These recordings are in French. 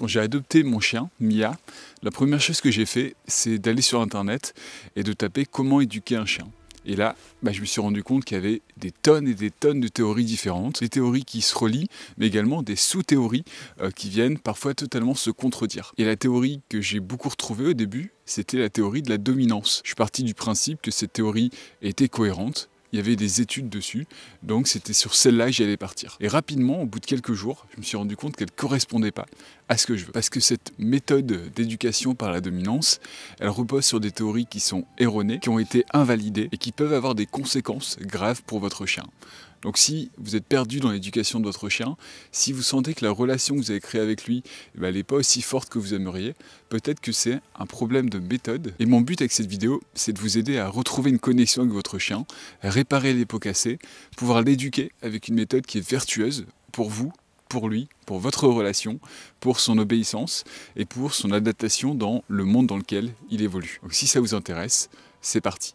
Quand j'ai adopté mon chien, Mia, la première chose que j'ai fait, c'est d'aller sur internet et de taper comment éduquer un chien. Et là, je me suis rendu compte qu'il y avait des tonnes et des tonnes de théories différentes, des théories qui se relient, mais également des sous-théories qui viennent parfois totalement se contredire. Et la théorie que j'ai beaucoup retrouvée au début, c'était la théorie de la dominance. Je suis parti du principe que cette théorie était cohérente. Il y avait des études dessus, donc c'était sur celle-là que j'allais partir. Et rapidement, au bout de quelques jours, je me suis rendu compte qu'elle ne correspondait pas à ce que je veux. Parce que cette méthode d'éducation par la dominance, elle repose sur des théories qui sont erronées, qui ont été invalidées et qui peuvent avoir des conséquences graves pour votre chien. Donc si vous êtes perdu dans l'éducation de votre chien, si vous sentez que la relation que vous avez créée avec lui elle n'est pas aussi forte que vous aimeriez, peut-être que c'est un problème de méthode. Et mon but avec cette vidéo, c'est de vous aider à retrouver une connexion avec votre chien, à réparer les pots cassés, pouvoir l'éduquer avec une méthode qui est vertueuse pour vous, pour lui, pour votre relation, pour son obéissance et pour son adaptation dans le monde dans lequel il évolue. Donc si ça vous intéresse, c'est parti.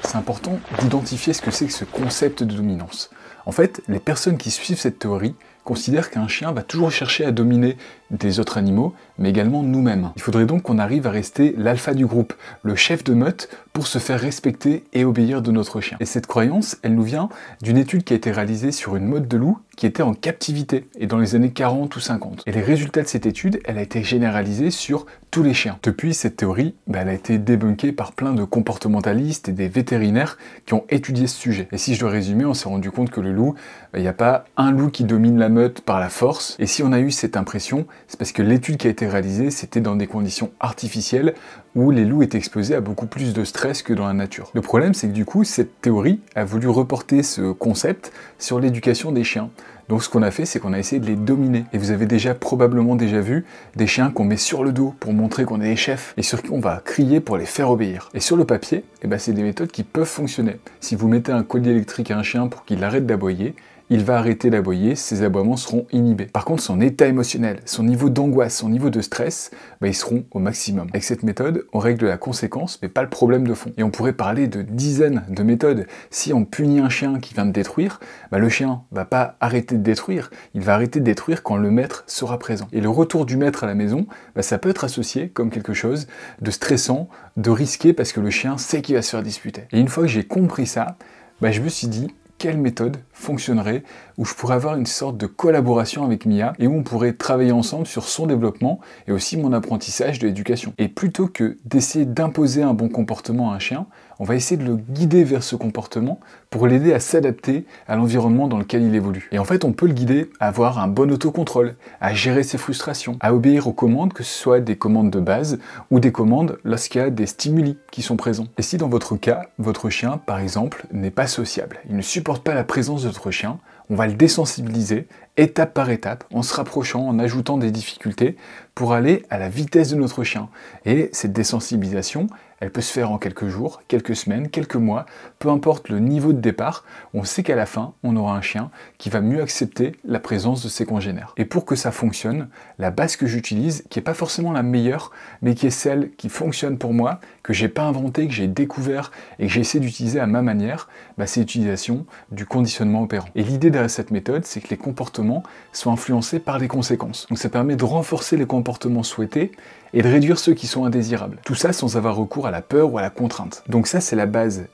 C'est important d'identifier ce que c'est que ce concept de dominance. En fait, les personnes qui suivent cette théorie considèrent qu'un chien va toujours chercher à dominer des autres animaux, mais également nous-mêmes. Il faudrait donc qu'on arrive à rester l'alpha du groupe, le chef de meute, pour se faire respecter et obéir de notre chien. Et cette croyance, elle nous vient d'une étude qui a été réalisée sur une meute de loups qui était en captivité, et dans les années 40 ou 50. Et les résultats de cette étude, elle a été généralisée sur tous les chiens. Depuis, cette théorie, elle a été débunkée par plein de comportementalistes et des vétérinaires qui ont étudié ce sujet. Et si je dois résumer, on s'est rendu compte que le loup, il n'y a pas un loup qui domine la meute par la force. Et si on a eu cette impression, c'est parce que l'étude qui a été réalisée, c'était dans des conditions artificielles où les loups étaient exposés à beaucoup plus de stress que dans la nature. Le problème, c'est que du coup, cette théorie a voulu reporter ce concept sur l'éducation des chiens. Donc ce qu'on a fait, c'est qu'on a essayé de les dominer. Et vous avez probablement déjà vu des chiens qu'on met sur le dos pour montrer qu'on est les chefs et sur qui on va crier pour les faire obéir. Et sur le papier, c'est des méthodes qui peuvent fonctionner. Si vous mettez un collier électrique à un chien pour qu'il arrête d'aboyer, il va arrêter d'aboyer, ses aboiements seront inhibés. Par contre, son état émotionnel, son niveau d'angoisse, son niveau de stress, ils seront au maximum. Avec cette méthode, on règle la conséquence, mais pas le problème de fond. Et on pourrait parler de dizaines de méthodes. Si on punit un chien qui vient de détruire, le chien va pas arrêter de détruire, il va arrêter de détruire quand le maître sera présent. Et le retour du maître à la maison, ça peut être associé comme quelque chose de stressant, de risqué, parce que le chien sait qu'il va se faire disputer. Et une fois que j'ai compris ça, je me suis dit, quelle méthode fonctionnerait, où je pourrais avoir une sorte de collaboration avec Mia et où on pourrait travailler ensemble sur son développement et aussi mon apprentissage de l'éducation. Et plutôt que d'essayer d'imposer un bon comportement à un chien, on va essayer de le guider vers ce comportement pour l'aider à s'adapter à l'environnement dans lequel il évolue. Et en fait, on peut le guider à avoir un bon autocontrôle, à gérer ses frustrations, à obéir aux commandes, que ce soit des commandes de base ou des commandes lorsqu'il y a des stimuli qui sont présents. Et si dans votre cas, votre chien, par exemple, n'est pas sociable, il ne supporte pas la présence de votre chien, on va le désensibiliser étape par étape, en se rapprochant, en ajoutant des difficultés pour aller à la vitesse de notre chien. Et cette désensibilisation, elle peut se faire en quelques jours, quelques semaines, quelques mois, peu importe le niveau de départ, on sait qu'à la fin, on aura un chien qui va mieux accepter la présence de ses congénères. Et pour que ça fonctionne, la base que j'utilise, qui n'est pas forcément la meilleure, mais qui est celle qui fonctionne pour moi, que j'ai pas inventé, que j'ai découvert et que j'ai essayé d'utiliser à ma manière, c'est l'utilisation du conditionnement opérant. Et l'idée derrière cette méthode, c'est que les comportements sont influencés par les conséquences. Donc ça permet de renforcer les comportements souhaités et de réduire ceux qui sont indésirables. Tout ça sans avoir recours à la peur ou à la contrainte. Donc ça, c'est la base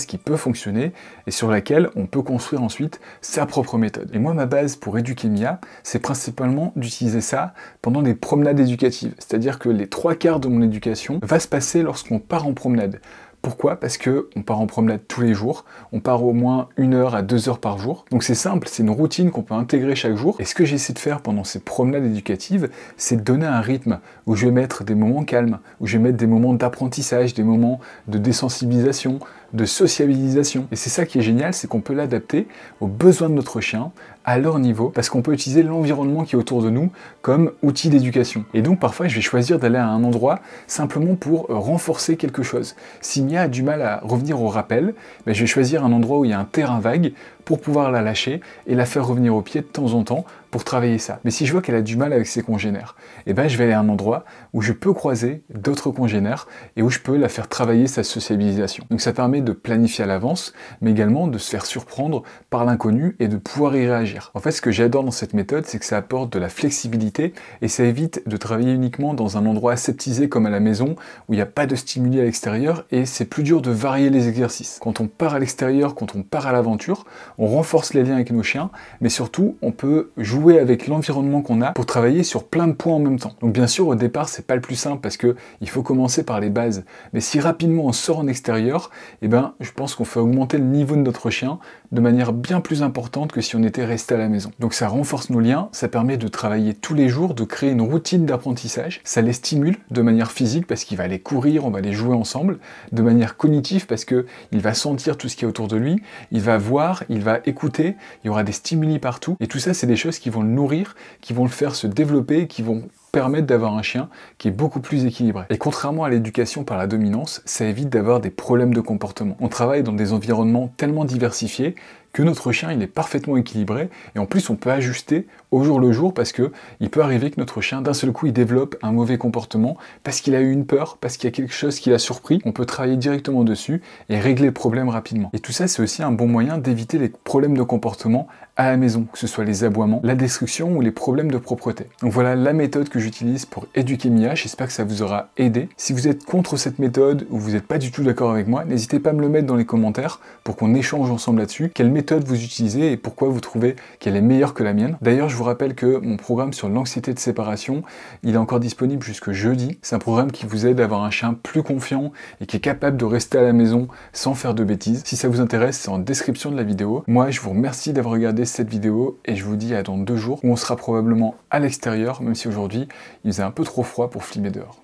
qui peut fonctionner et sur laquelle on peut construire ensuite sa propre méthode. Et moi, ma base pour éduquer Mia, c'est principalement d'utiliser ça pendant des promenades éducatives. C'est-à-dire que les 3/4 de mon éducation va se passer lorsqu'on part en promenade. Pourquoi? Parce qu'on part en promenade tous les jours, on part au moins 1 heure à 2 heures par jour. Donc c'est simple, c'est une routine qu'on peut intégrer chaque jour. Et ce que j'essaie de faire pendant ces promenades éducatives, c'est de donner un rythme où je vais mettre des moments calmes, où je vais mettre des moments d'apprentissage, des moments de désensibilisation, de sociabilisation. Et c'est ça qui est génial, c'est qu'on peut l'adapter aux besoins de notre chien, à leur niveau, parce qu'on peut utiliser l'environnement qui est autour de nous comme outil d'éducation. Et donc parfois je vais choisir d'aller à un endroit simplement pour renforcer quelque chose. Si Mia a du mal à revenir au rappel, je vais choisir un endroit où il y a un terrain vague pour pouvoir la lâcher et la faire revenir au pied de temps en temps pour travailler ça. Mais si je vois qu'elle a du mal avec ses congénères, eh ben je vais aller à un endroit où je peux croiser d'autres congénères et où je peux la faire travailler sa sociabilisation. Donc ça permet de planifier à l'avance, mais également de se faire surprendre par l'inconnu et de pouvoir y réagir. En fait, ce que j'adore dans cette méthode, c'est que ça apporte de la flexibilité et ça évite de travailler uniquement dans un endroit aseptisé comme à la maison où il n'y a pas de stimuli à l'extérieur et c'est plus dur de varier les exercices. Quand on part à l'extérieur, quand on part à l'aventure, on renforce les liens avec nos chiens, mais surtout on peut jouer avec l'environnement qu'on a pour travailler sur plein de points en même temps. Donc bien sûr au départ c'est pas le plus simple parce que il faut commencer par les bases, mais si rapidement on sort en extérieur, eh ben je pense qu'on fait augmenter le niveau de notre chien de manière bien plus importante que si on était resté à la maison. Donc ça renforce nos liens, ça permet de travailler tous les jours, de créer une routine d'apprentissage, ça les stimule de manière physique parce qu'il va aller courir, on va les jouer ensemble, de manière cognitive parce que il va sentir tout ce qui est autour de lui, il va voir, il va écouter, il y aura des stimuli partout, et tout ça c'est des choses qui vont le nourrir, qui vont le faire se développer, qui vont permettre d'avoir un chien qui est beaucoup plus équilibré. Et contrairement à l'éducation par la dominance, ça évite d'avoir des problèmes de comportement. On travaille dans des environnements tellement diversifiés que notre chien il est parfaitement équilibré et en plus on peut ajuster au jour le jour parce que il peut arriver que notre chien d'un seul coup il développe un mauvais comportement parce qu'il a eu une peur, parce qu'il y a quelque chose qui l'a surpris. On peut travailler directement dessus et régler le problème rapidement. Et tout ça c'est aussi un bon moyen d'éviter les problèmes de comportement à la maison, que ce soit les aboiements, la destruction ou les problèmes de propreté. Donc voilà la méthode que j'utilise pour éduquer Mia, j'espère que ça vous aura aidé. Si vous êtes contre cette méthode ou vous n'êtes pas du tout d'accord avec moi, n'hésitez pas à me le mettre dans les commentaires pour qu'on échange ensemble là-dessus. Quelle méthode vous utilisez et pourquoi vous trouvez qu'elle est meilleure que la mienne. D'ailleurs, je vous rappelle que mon programme sur l'anxiété de séparation, il est encore disponible jusque jeudi. C'est un programme qui vous aide à avoir un chien plus confiant et qui est capable de rester à la maison sans faire de bêtises. Si ça vous intéresse, c'est en description de la vidéo. Moi, je vous remercie d'avoir regardé cette vidéo et je vous dis à dans 2 jours où on sera probablement à l'extérieur, même si aujourd'hui, il faisait un peu trop froid pour filmer dehors.